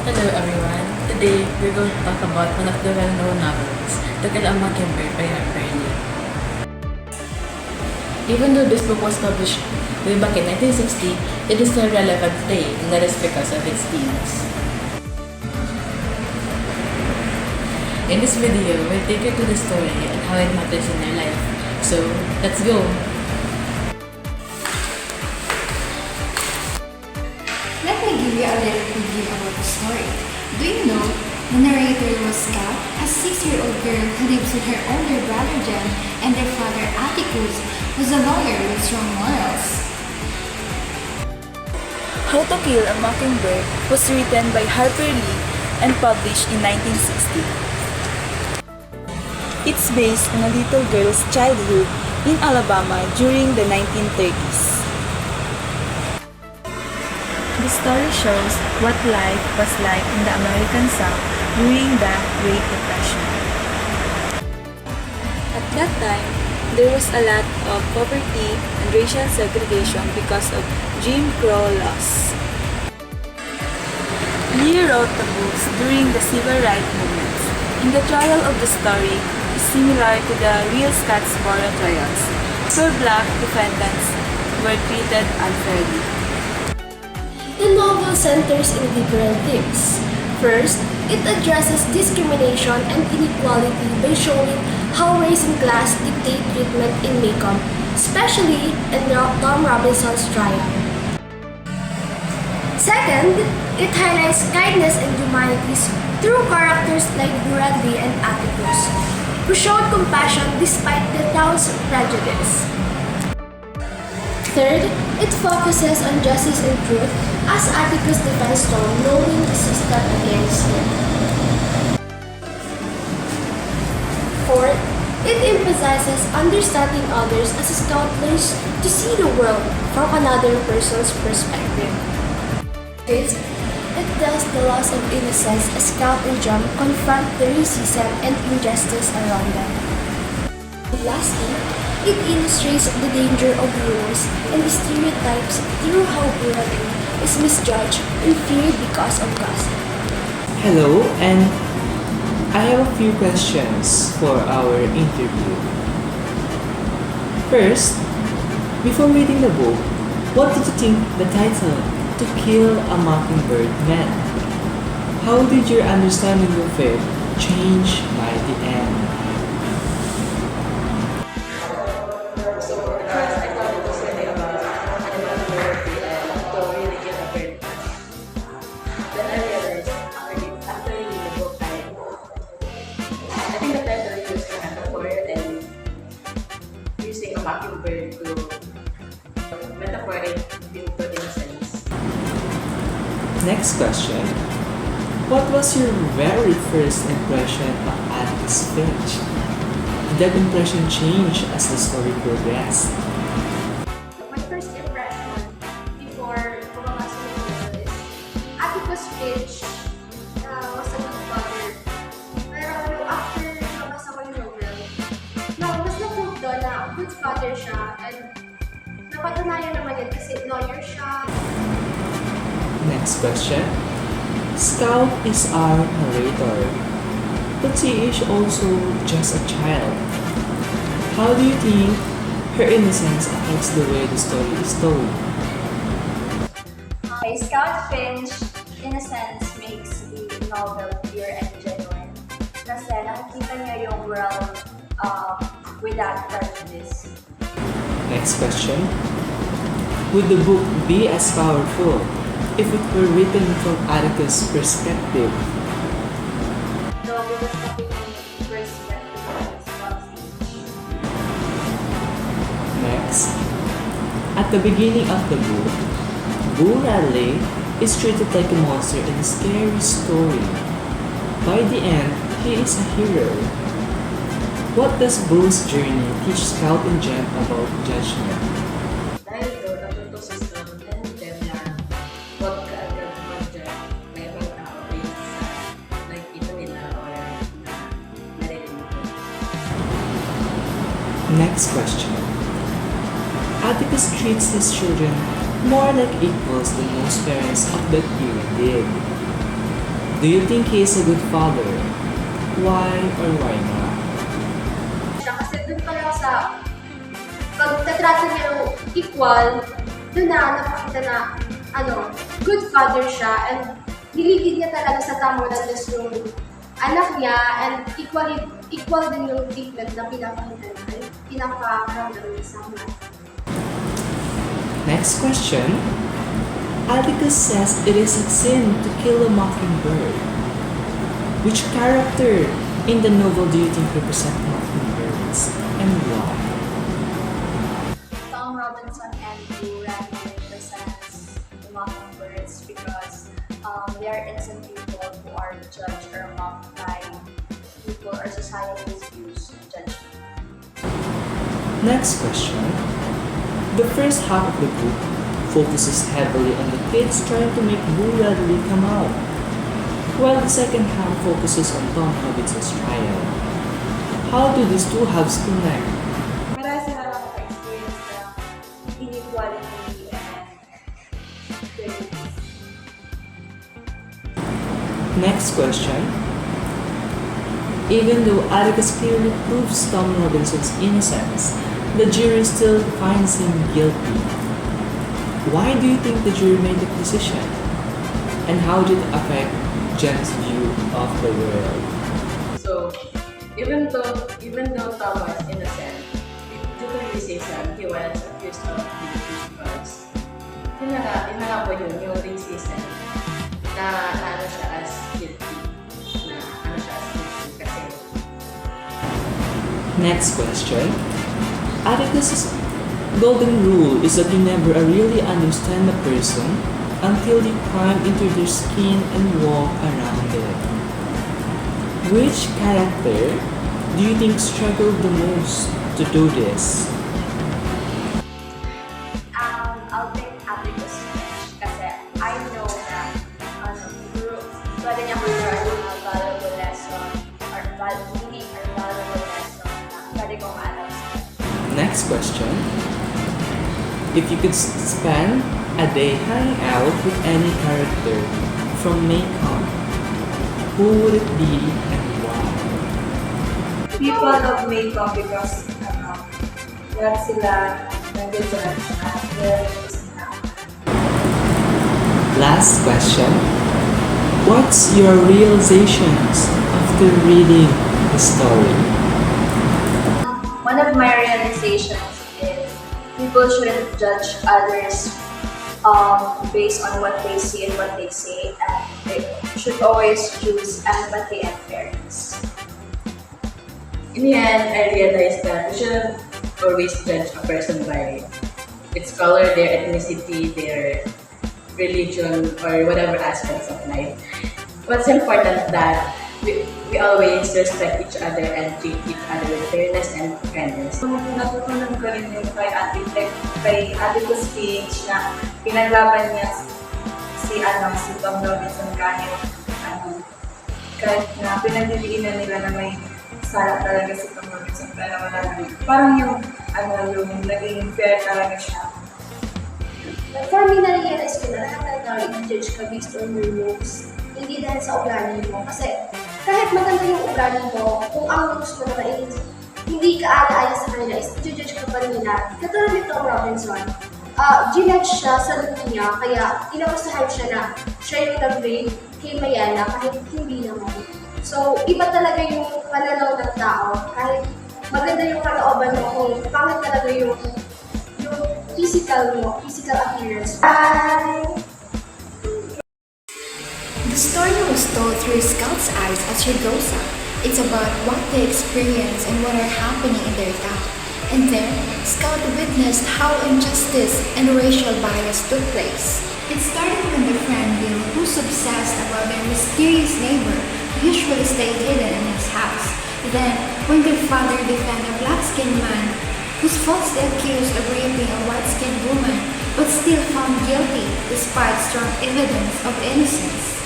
Hello everyone. Today we're going to talk about one of the well-known novels, To Kill a Mockingbird by Harper. Even though this book was published way back in 1960, it is still relevant today, and that is because of its themes. In this video, we'll take you to the story and how it matters in your life. So, let's go! Let me give you a little preview about the story. Do you know the narrator was Scout, a 6-year-old girl who lives with her older brother Jen and their father Atticus, who's a lawyer with strong morals. How to Kill a Mockingbird was written by Harper Lee and published in 1960. It's based on a little girl's childhood in Alabama during the 1930s. The story shows what life was like in the American South during the Great Depression. At that time, there was a lot of poverty and racial segregation because of Jim Crow laws. Lee wrote the books during the civil rights movement, and the trial of the story is similar to the real Scottsboro trials, where black defendants were treated unfairly. The novel centers in different themes. First, it addresses discrimination and inequality by showing how race and class dictate treatment in Macomb, especially in Tom Robinson's trial. Second, it highlights kindness and humanities through characters like Brandy and Atticus, who showed compassion despite the town's prejudice. Third, it focuses on justice and truth as Atticus defends Tom knowing the system against him. Fourth, it emphasizes understanding others as a scout learns to see the world from another person's perspective. Fifth, it tells the loss of innocence as Scout and Jam confront the racism and injustice around them. Lastly, it illustrates the danger of rumors and the stereotypes through how Burley is misjudged and feared because of gossip. Hello, and I have a few questions for our interview. First, before reading the book, what did you think the title, To Kill a Mockingbird, meant? How did your understanding of it change by the end? Mockingbird to metaphoric into innocence. Next question. What was your very first impression of Atticus Finch? Did that impression change as the story progressed? My first impression before pumasok ko is Atticus Finch was a good father. Pero after mabasa ko yung novel, mas na-prove doon na good father siya and napatunayan naman yan kasi lawyer siya. Next question. Scout is our narrator, but she is also just a child. How do you think her innocence affects the way the story is told? Scout Finch, innocence makes the novel pure and genuine. Kasi nakikita niya yung world without prejudice. Next question. Would the book be as powerful if it were written from Atticus' perspective? No, because talking perspective is Scout Finch. Next. At the beginning of the book, Boo Radley is treated like a monster in a scary story. By the end, he is a hero. What does Boo's journey teach Scout and Jem about judgment? Dahil doon, natuto si Scout and Jem na huwag ka agad mag-judge may ibang tao based sa nakikita nila or na narinig nila. Next question. Atticus treats his children more like equals than most parents of that era did. Do you think he is a good father? Why or why not? Siya kasi dun pa lang sa pagtatrato niya yung equal, dun na napakita na good father siya and niligid niya talaga sa tamang landas yung anak niya and equal din yung treatment na pinapakaramdam niya sa anak. Next question. Atticus says it is a sin to kill a mockingbird. Which character in the novel do you think represent mockingbirds and why? Tom Robinson and Blue Rabbit represents the mockingbirds because they are innocent people who are judged or mocked by people or society's views and judgment. Next question. The first half of the book focuses heavily on the kids trying to make Boo Radley come out, while the second half focuses on Tom Robinson's trial. How do these two halves connect? Marami sila nakaka-experience ng inequality and prejudice. Next question. Even though Atticus clearly proves Tom Robinson's innocence, the jury still finds him guilty. Why do you think the jury made that decision? And how did it affect Jen's view of the world? So, even though Tom was innocent, due to racism, he was accused of guilty because yun na nga po yun, yung racism na ano siya as guilty. Kasi Next question. Atticus' golden rule is that you never really understand a person until you climb into their skin and walk around it. Which character do you think struggled the most to do this? I'll pick Atticus Finch kasi I know na pwede niya mag-learn ng valuable lesson or meaning or valuable lesson na pwede kong alam sa Next question. If you could spend a day hanging out with any character from Maycon, who would it be and why? People of makeup because lahat sila nag-judge na. Last question. What's your realizations after reading the story? One of my realizations is people shouldn't judge others based on what they see and what they say, and they should always choose empathy and fairness. in the end, I realized that we shouldn't always judge a person by its color, their ethnicity, their religion, or whatever aspects of life. What's important that we always respect each other and treat each other with fairness and kindness. Natutunan ko rin yung kay Atticus Finch na pinaglaban niya si Tom Robinson kahit na pinagdidiinan nila na may sala talaga si Tom Robinson pero wala naman. Parang yung naging fair talaga siya. For me, na-realize ko na lahat na i-judge ka based on your looks, hindi dahil sa ugali mo. Kasi kahit maganda yung ugali mo, kung ang looks mo naman is hindi ka ala-ala sa kanila, is i-judge ka pa rin nila. Katulad ni Tom Robinson, ginudge siya sa look niya, kaya inakusahan siya na siya yung nag-rate kay Mayana kahit hindi naman. So, iba talaga yung pananaw ng tao. Kahit maganda yung kalooban mo, kung pangit talaga yung physical appearance. The story was told through Scout's eyes as she grows up. It's about what they experience and what are happening in their town. And then, Scout witnessed how injustice and racial bias took place. It started when the friend Will, who's obsessed about their mysterious neighbor, usually stayed hidden in his house. Then, when their father defended a black-skinned man who's falsely accused of raping a white-skinned woman but still found guilty despite strong evidence of innocence.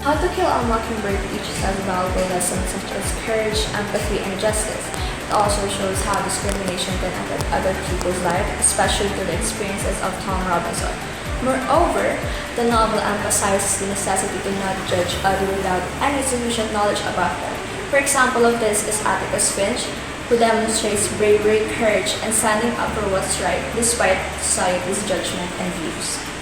How to Kill a Mockingbird teaches us valuable lessons such as courage, empathy, and justice. It also shows how discrimination can affect other people's lives, especially through the experiences of Tom Robinson. Moreover, the novel emphasizes the necessity to not judge others without any sufficient knowledge about them. For example of this is Atticus Finch, who demonstrates bravery, courage, and standing up for what's right despite society's judgment and views.